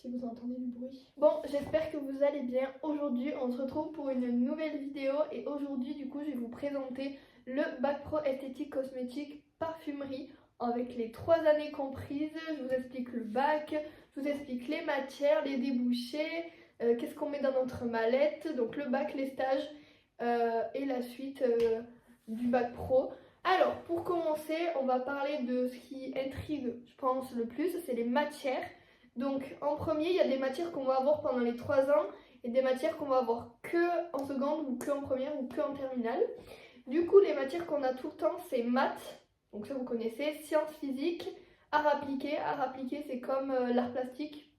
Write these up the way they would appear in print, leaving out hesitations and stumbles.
si vous entendez du bruit. Bon, j'espère que vous allez bien. Aujourd'hui, on se retrouve pour une nouvelle vidéo et aujourd'hui, du coup, je vais vous présenter le bac pro esthétique cosmétique parfumerie avec les 3 années comprises. Je vous explique le bac, je vous explique les matières, les débouchés, qu'est-ce qu'on met dans notre mallette, donc le bac, les stages et la suite du bac pro. Alors, pour commencer, on va parler de ce qui intrigue, je pense, le plus, c'est les matières. Donc, en premier, il y a des matières qu'on va avoir pendant les 3 ans et des matières qu'on va avoir que en seconde ou que en première ou que en terminale. Du coup, les matières qu'on a tout le temps, c'est maths, donc ça vous connaissez, sciences physiques, art appliqué. Art appliqué, c'est comme l'art plastique.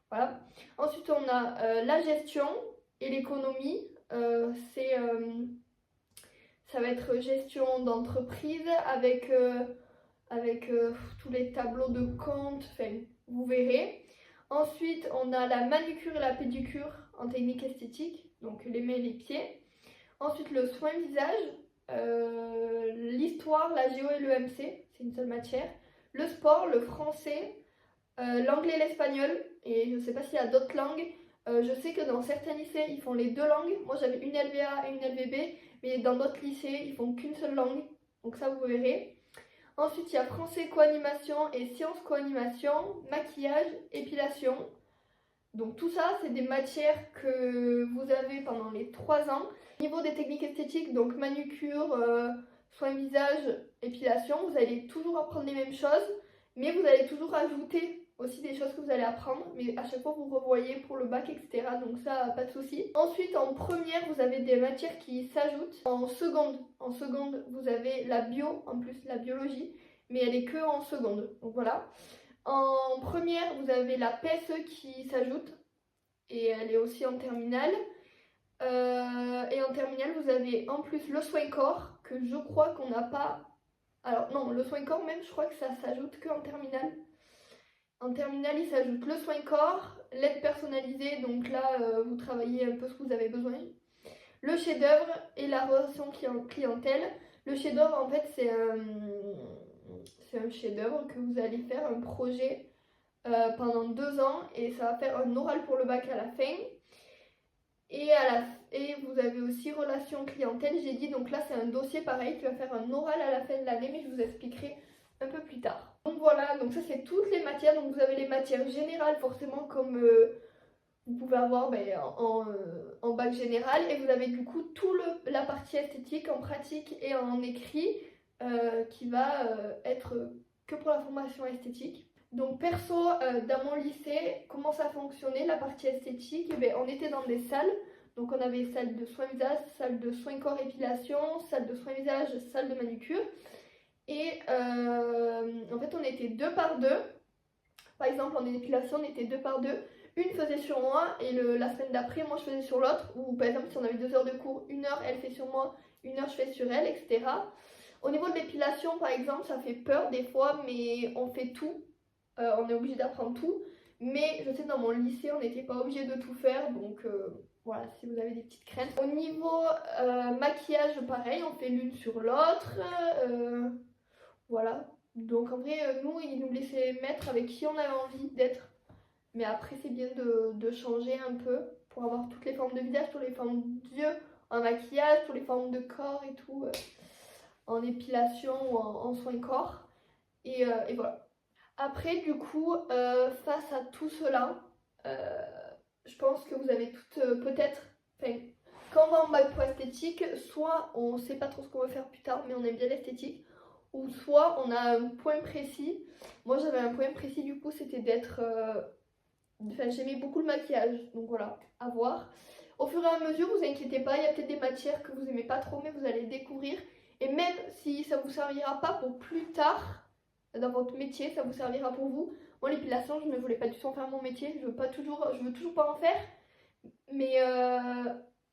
Voilà. Ensuite, on a la gestion et l'économie. Ça va être gestion d'entreprise avec tous les tableaux de compte, enfin, vous verrez. Ensuite, on a la manucure et la pédicure en technique esthétique, donc les mains et les pieds. Ensuite, le soin visage, l'histoire, la géo et l'EMC, c'est une seule matière. Le sport, le français, l'anglais et l'espagnol, et je ne sais pas s'il y a d'autres langues. Je sais que dans certains lycées, ils font les 2 langues. Moi, j'avais une LVA et une LVB, mais dans d'autres lycées, ils font qu'une seule langue. Donc ça, vous verrez. Ensuite, il y a français co-animation et sciences co-animation, maquillage, épilation. Donc tout ça, c'est des matières que vous avez pendant les 3 ans. Au niveau des techniques esthétiques, donc manucure, soin visage, épilation, vous allez toujours apprendre les mêmes choses, mais vous allez toujours ajouter aussi des choses que vous allez apprendre, mais à chaque fois vous revoyez pour le bac, etc. Donc ça, pas de souci. Ensuite, en première, vous avez des matières qui s'ajoutent. En seconde, vous avez la bio, en plus la biologie, mais elle est que en seconde. Donc voilà. En première, vous avez la PSE qui s'ajoute, et elle est aussi en terminale. Et en terminale, vous avez en plus le soin corps, que je crois qu'on n'a pas... Alors non, le soin corps même, je crois que ça s'ajoute qu'en terminale. En terminale, il s'ajoute le soin corps, l'aide personnalisée, donc là, vous travaillez un peu ce que vous avez besoin. Le chef-d'œuvre et la relation clientèle. Le chef-d'œuvre, en fait, c'est un chef-d'œuvre que vous allez faire, un projet pendant 2 ans, et ça va faire un oral pour le bac à la fin. Et vous avez aussi relation clientèle, j'ai dit, donc là c'est un dossier pareil qui va faire un oral à la fin de l'année, mais je vous expliquerai un peu plus tard. Donc voilà, donc ça c'est toutes les matières. Donc vous avez les matières générales forcément comme vous pouvez avoir en bac général, et vous avez du coup la partie esthétique en pratique et en écrit qui va être que pour la formation esthétique. Donc perso, dans mon lycée, comment ça fonctionnait la partie esthétique? Eh bien, on était dans des salles, donc on avait salle de soins visage, salle de soins corps épilation, salle de soins visage, salle de manucure. Et en fait on était 2 par 2. Par exemple en épilation on était 2 par 2. Une faisait sur moi et la semaine d'après moi je faisais sur l'autre. Ou par exemple si on avait 2 heures de cours, 1 heure elle fait sur moi, 1 heure je fais sur elle, etc. Au niveau de l'épilation par exemple ça fait peur des fois, mais on fait tout. On est obligé d'apprendre tout, mais je sais que dans mon lycée on n'était pas obligé de tout faire, donc voilà, si vous avez des petites craintes. Au niveau maquillage, pareil, on fait l'une sur l'autre, voilà. Donc en vrai, nous, ils nous laissaient mettre avec qui on avait envie d'être, mais après c'est bien de changer un peu pour avoir toutes les formes de visage, toutes les formes d'yeux en maquillage, toutes les formes de corps et tout, en épilation ou en soin corps, et voilà. Après, du coup, face à tout cela, je pense que vous avez toutes peut-être... Enfin, quand on va en bac pro esthétique, soit on ne sait pas trop ce qu'on veut faire plus tard, mais on aime bien l'esthétique, ou soit on a un point précis. Moi, j'avais un point précis, du coup, c'était d'être... Enfin, j'aimais beaucoup le maquillage, donc voilà, à voir. Au fur et à mesure, vous inquiétez pas, il y a peut-être des matières que vous aimez pas trop, mais vous allez découvrir. Et même si ça vous servira pas pour plus tard, dans votre métier, ça vous servira pour vous. Moi, l'épilation, je ne voulais pas du tout en faire mon métier. Je veux toujours pas en faire, mais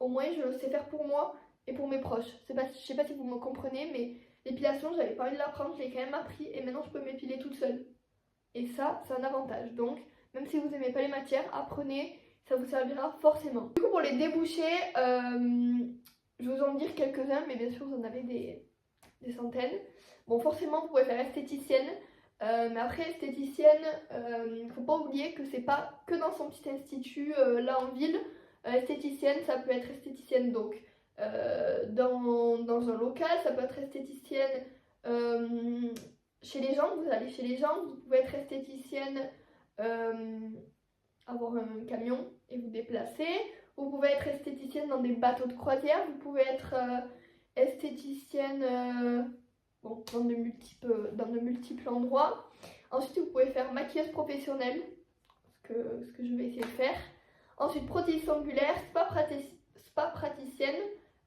au moins je le sais faire pour moi et pour mes proches. Je sais pas si vous me comprenez, mais l'épilation, j'avais pas envie de l'apprendre, je l'ai quand même appris et maintenant je peux m'épiler toute seule. Et ça, c'est un avantage. Donc, même si vous n'aimez pas les matières, apprenez, ça vous servira forcément. Du coup, pour les débouchés, je vais vous en dire quelques-uns, mais bien sûr, vous en avez des centaines. Bon, forcément, vous pouvez faire esthéticienne, Mais après, esthéticienne, il ne faut pas oublier que c'est pas que dans son petit institut là en ville. Esthéticienne, ça peut être esthéticienne donc dans un local, ça peut être esthéticienne chez les gens, vous allez chez les gens, vous pouvez être esthéticienne, avoir un camion et vous déplacer. Vous pouvez être esthéticienne dans des bateaux de croisière, vous pouvez être esthéticienne bon, dans de multiples endroits. Ensuite, vous pouvez faire maquilleuse professionnelle, ce que je vais essayer de faire. Ensuite, prothésiste angulaire, spa praticienne.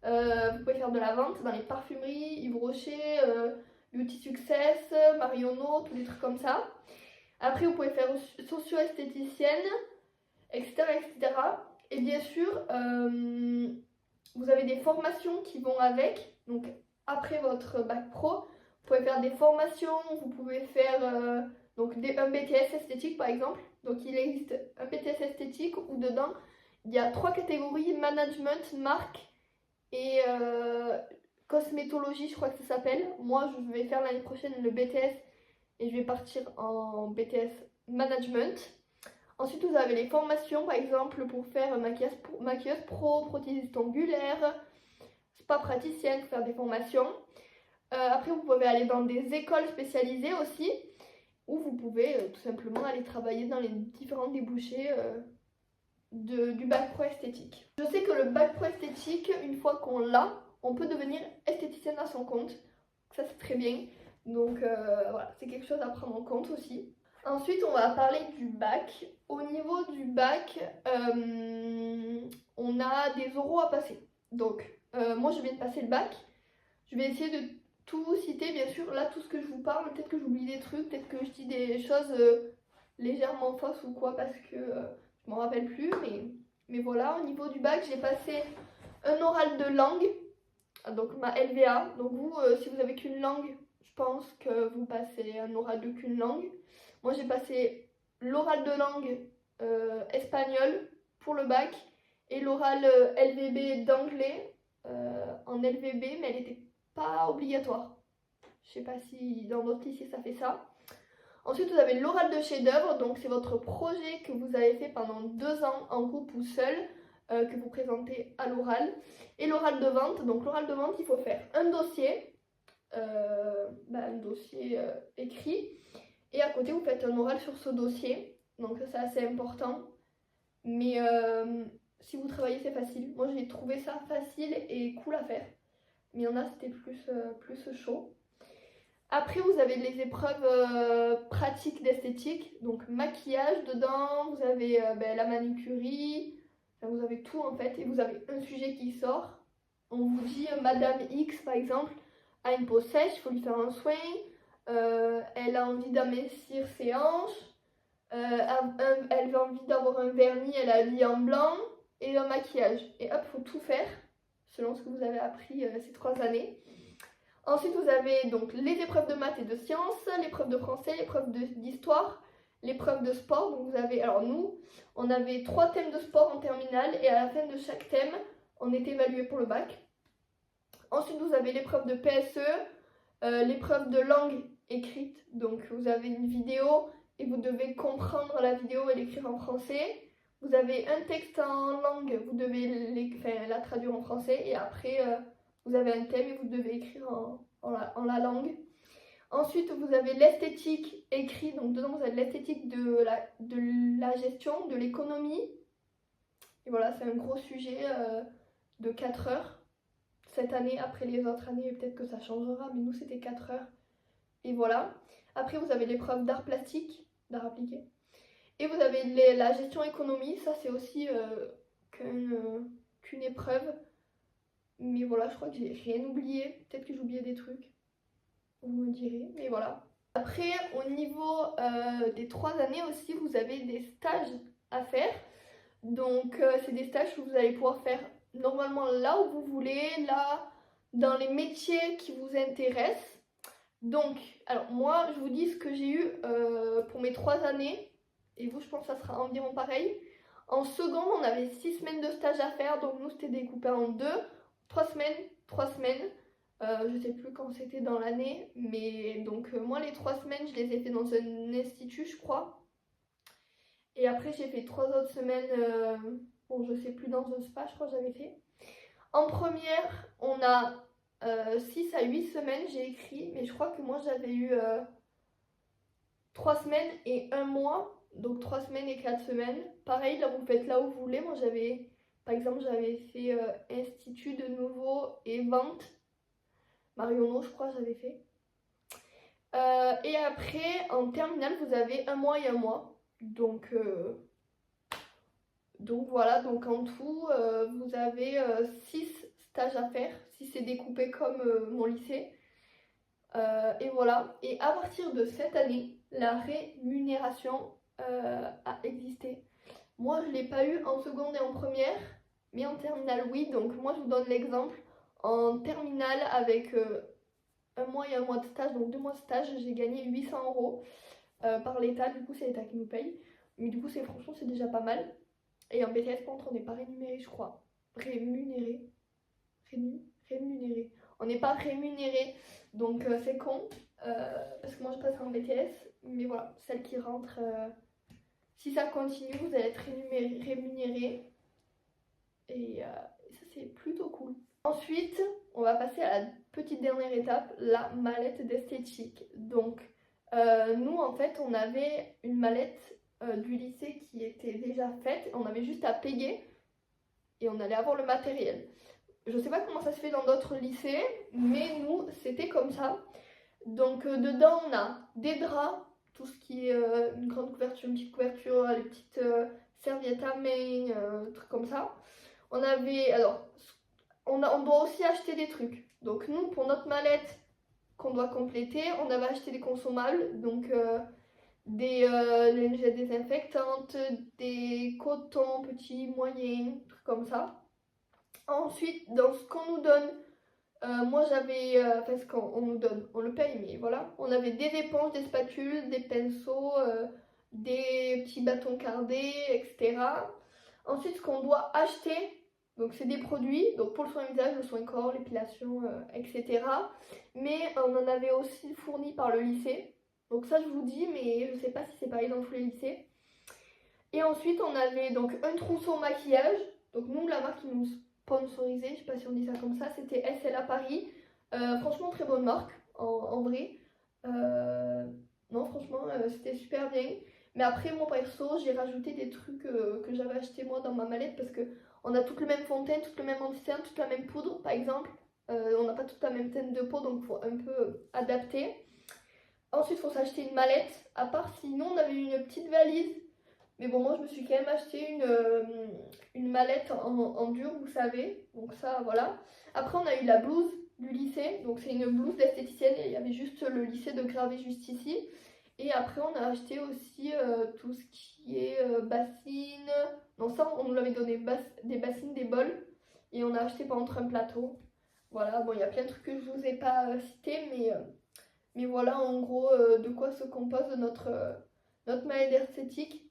Vous pouvez faire de la vente dans les parfumeries, Yves Rocher, Beauty Success, Marionneau, tous des trucs comme ça. Après, vous pouvez faire socio-esthéticienne, etc., etc. Et bien sûr, vous avez des formations qui vont avec. Donc, après votre bac pro, vous pouvez faire des formations, vous pouvez faire donc un BTS esthétique par exemple. Donc, il existe un BTS esthétique où dedans, il y a 3 catégories, management, marque et cosmétologie, je crois que ça s'appelle. Moi, je vais faire l'année prochaine le BTS et je vais partir en BTS management. Ensuite, vous avez les formations, par exemple, pour faire maquilleuse pro, prothésiste angulaire, spa praticienne, pour faire des formations. Après, vous pouvez aller dans des écoles spécialisées aussi, où vous pouvez tout simplement aller travailler dans les différents débouchés du bac pro esthétique. Je sais que le bac pro esthétique, une fois qu'on l'a, on peut devenir esthéticienne à son compte. Ça, c'est très bien. Donc voilà, c'est quelque chose à prendre en compte aussi. Ensuite, on va parler du bac. Au niveau du bac, on a des oraux à passer. Donc, moi, je viens de passer le bac. Je vais essayer de tout citer, bien sûr. Là, tout ce que je vous parle, peut-être que j'oublie des trucs, peut-être que je dis des choses légèrement fausses ou quoi, parce que je m'en rappelle plus. Mais voilà, au niveau du bac, j'ai passé un oral de langue, donc ma LVA. Donc vous, si vous avez qu'une langue, je pense que vous passez un oral de qu'une langue. Moi, j'ai passé l'oral de langue espagnol pour le bac et l'oral LVB d'anglais en LVB, mais elle n'était pas obligatoire. Je sais pas si dans d'autres lycées ça fait ça. Ensuite, vous avez l'oral de chef-d'œuvre, donc c'est votre projet que vous avez fait pendant 2 ans en groupe ou seul, que vous présentez à l'oral. Et l'oral de vente, donc l'oral de vente, il faut faire un dossier écrit. Et à côté, vous faites un oral sur ce dossier. Donc ça, c'est assez important. Mais si vous travaillez, c'est facile. Moi, j'ai trouvé ça facile et cool à faire. Mais il y en a, c'était plus chaud. Après, vous avez les épreuves pratiques d'esthétique. Donc maquillage dedans, vous avez la manicurie. Enfin, vous avez tout en fait. Et vous avez un sujet qui sort. On vous dit, Madame X, par exemple, a une peau sèche, il faut lui faire un soin. Elle a envie d'amincir ses hanches, elle a envie d'avoir un vernis, elle a habillé en blanc et un maquillage. Et hop, il faut tout faire selon ce que vous avez appris ces 3 années. Ensuite, vous avez donc les épreuves de maths et de sciences, l'épreuve de français, l'épreuve d'histoire, l'épreuve de sport. Donc vous avez, alors nous, on avait 3 thèmes de sport en terminale et à la fin de chaque thème, on était évalué pour le bac. Ensuite, vous avez l'épreuve de PSE, l'épreuve de langue écrite, donc vous avez une vidéo et vous devez comprendre la vidéo et l'écrire en français. Vous avez un texte en langue, vous devez la traduire en français et après vous avez un thème et vous devez écrire en la langue. Ensuite, vous avez l'esthétique écrit, donc dedans vous avez l'esthétique de la gestion, de l'économie. Et voilà, c'est un gros sujet de 4 heures. Cette année, après les autres années, peut-être que ça changera, mais nous c'était 4 heures. Et voilà. Après, vous avez l'épreuve d'art plastique, d'art appliqué. Et vous avez la gestion économie, ça c'est aussi qu'une épreuve. Mais voilà, je crois que j'ai rien oublié. Peut-être que j'ai oublié des trucs. Vous me direz, mais voilà. Après, au niveau des 3 années aussi, vous avez des stages à faire. Donc, c'est des stages que vous allez pouvoir faire normalement là où vous voulez, là, dans les métiers qui vous intéressent. Donc, alors moi, je vous dis ce que j'ai eu pour mes 3 années. Et vous, je pense que ça sera environ pareil. En seconde, on avait 6 semaines de stage à faire. Donc, nous, c'était découpé en 2. 3 semaines, 3 semaines. Je sais plus quand c'était dans l'année, mais donc moi les 3 semaines je les ai fait dans un institut je crois. Et après j'ai fait 3 autres semaines, bon je sais plus, dans un spa je crois que j'avais fait. En première on a 6 à 8 semaines j'ai écrit, mais je crois que moi j'avais eu 3 semaines et 1 mois, donc 3 semaines et 4 semaines. Pareil, là vous faites là où vous voulez, moi j'avais, par exemple j'avais fait institut de nouveau et vente, Marionneau je crois j'avais fait. Et après, en terminale, vous avez 1 mois et 1 mois. Donc voilà, donc en tout, vous avez 6 stages à faire, si c'est découpé comme mon lycée. Et voilà. Et à partir de cette année, la rémunération a existé. Moi, je ne l'ai pas eu en seconde et en première, mais en terminale, oui. Donc moi, je vous donne l'exemple. En terminale, avec 1 mois et 1 mois de stage, donc 2 mois de stage, j'ai gagné 800 euros par l'État. Du coup, c'est l'État qui nous paye. Mais du coup, franchement, c'est déjà pas mal. Et en BTS, par contre, on n'est pas rémunéré, je crois. Rémunéré. Rémunéré. On n'est pas rémunéré. Donc, c'est con. Parce que moi, je passe en BTS. Mais voilà, celle qui rentre, si ça continue, vous allez être rémunéré. Et ça, c'est plutôt cool. Ensuite, on va passer à la petite dernière étape, la mallette d'esthétique. Donc, nous, en fait, on avait une mallette du lycée qui était déjà faite. On avait juste à payer et on allait avoir le matériel. Je sais pas comment ça se fait dans d'autres lycées, mais nous, c'était comme ça. Donc, dedans, on a des draps, tout ce qui est une grande couverture, une petite couverture, les petites serviettes à main, trucs comme ça. On avait, alors, on doit aussi acheter des trucs. Donc nous, pour notre mallette qu'on doit compléter, on avait acheté des consommables, donc des lingettes désinfectantes, des cotons petits, moyens, trucs comme ça. Ensuite, dans ce qu'on nous donne, moi j'avais, enfin ce qu'on nous donne, on le paye, mais voilà, on avait des éponges, des spatules, des pinceaux, des petits bâtons cardés, etc. Ensuite, ce qu'on doit acheter, donc c'est des produits, donc pour le soin visage, le soin corps, l'épilation, etc. Mais on en avait aussi fourni par le lycée. Donc ça je vous dis, mais je sais pas si c'est pareil dans tous les lycées. Et ensuite on avait donc un trousseau maquillage. Donc nous, la marque qui nous sponsorisait, je sais pas si on dit ça comme ça, c'était SLA Paris. Franchement très bonne marque, en vrai. Non franchement c'était super bien. Mais après moi perso j'ai rajouté des trucs que j'avais acheté moi dans ma mallette, parce que on a toutes les mêmes fond de teint, toutes le même anti-teint, toute la même poudre par exemple. On n'a pas toute la même teinte de peau, donc il faut un peu adapter. Ensuite il faut s'acheter une mallette, à part sinon on avait une petite valise. Mais bon, moi je me suis quand même acheté une mallette en dur, vous savez. Donc ça, voilà. Après, on a eu la blouse du lycée. Donc c'est une blouse d'esthéticienne. Il y avait juste le lycée de gravé juste ici. Et après, on a acheté aussi tout ce qui est bassine. Non, ça, on nous l'avait donné, des bassines, des bols. Et on a acheté par contre un plateau. Voilà, bon, il y a plein de trucs que je vous ai pas cités. Mais voilà, en gros, de quoi se compose notre mallette d'esthétique.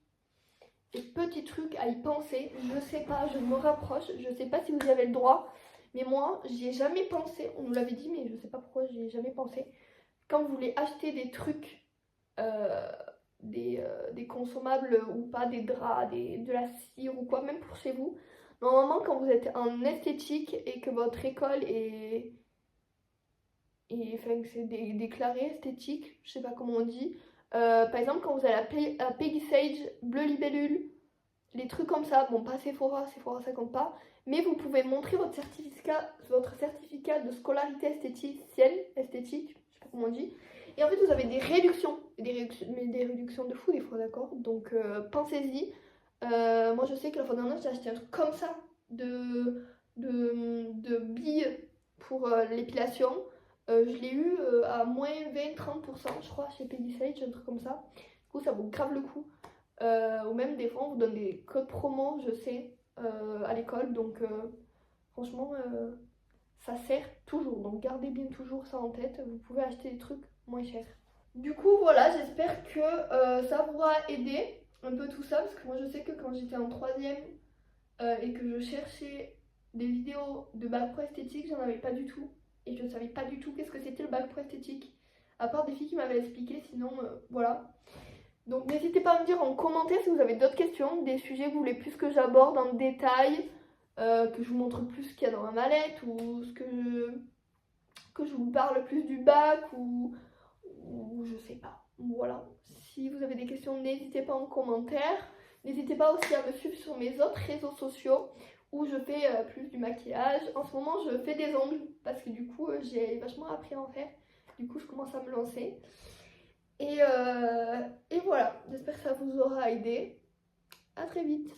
Et petit truc à y penser, je sais pas, je me rapproche, je sais pas si vous y avez le droit, mais moi j'y ai jamais pensé, on nous l'avait dit mais je sais pas pourquoi j'y ai jamais pensé. Quand vous voulez acheter des trucs, euh, des consommables ou pas, des draps, de la cire ou quoi, même pour chez vous, normalement quand vous êtes en esthétique et que votre école enfin que c'est déclaré esthétique, je sais pas comment on dit, par exemple quand vous allez à Peggy Sage, Bleu Libellule, les trucs comme ça, bon pas Sephora, Sephora ça compte pas, mais vous pouvez montrer votre certificat de scolarité esthéticienne, esthétique, je sais pas comment on dit, et en fait vous avez des réductions, mais des réductions de fou des fois, d'accord, donc pensez-y. Moi je sais que la fois dernière j'ai acheté un truc comme ça, de billes pour l'épilation. Je l'ai eu à moins 20-30% je crois chez Peggy Sage, un truc comme ça, du coup ça vaut grave le coup. Ou même des fois on vous donne des codes promo, je sais, à l'école, donc franchement ça sert toujours, donc gardez bien toujours ça en tête, vous pouvez acheter des trucs moins chers. Du coup voilà, j'espère que ça vous aura aidé un peu tout ça, parce que moi je sais que quand j'étais en 3ème et que je cherchais des vidéos de bac pro esthétique, j'en avais pas du tout. et je ne savais pas du tout qu'est-ce que c'était le bac pro esthétique. À part des filles qui m'avaient expliqué, sinon voilà. Donc n'hésitez pas à me dire en commentaire si vous avez d'autres questions, des sujets que vous voulez plus que j'aborde en détail, que je vous montre plus ce qu'il y a dans ma mallette, ou que je vous parle plus du bac, ou je sais pas. Voilà. Si vous avez des questions, n'hésitez pas en commentaire. N'hésitez pas aussi à me suivre sur mes autres réseaux sociaux où je fais plus du maquillage. En ce moment, je fais des ongles parce que du coup, j'ai vachement appris à en faire. Du coup, je commence à me lancer. Et voilà, j'espère que ça vous aura aidé. À très vite.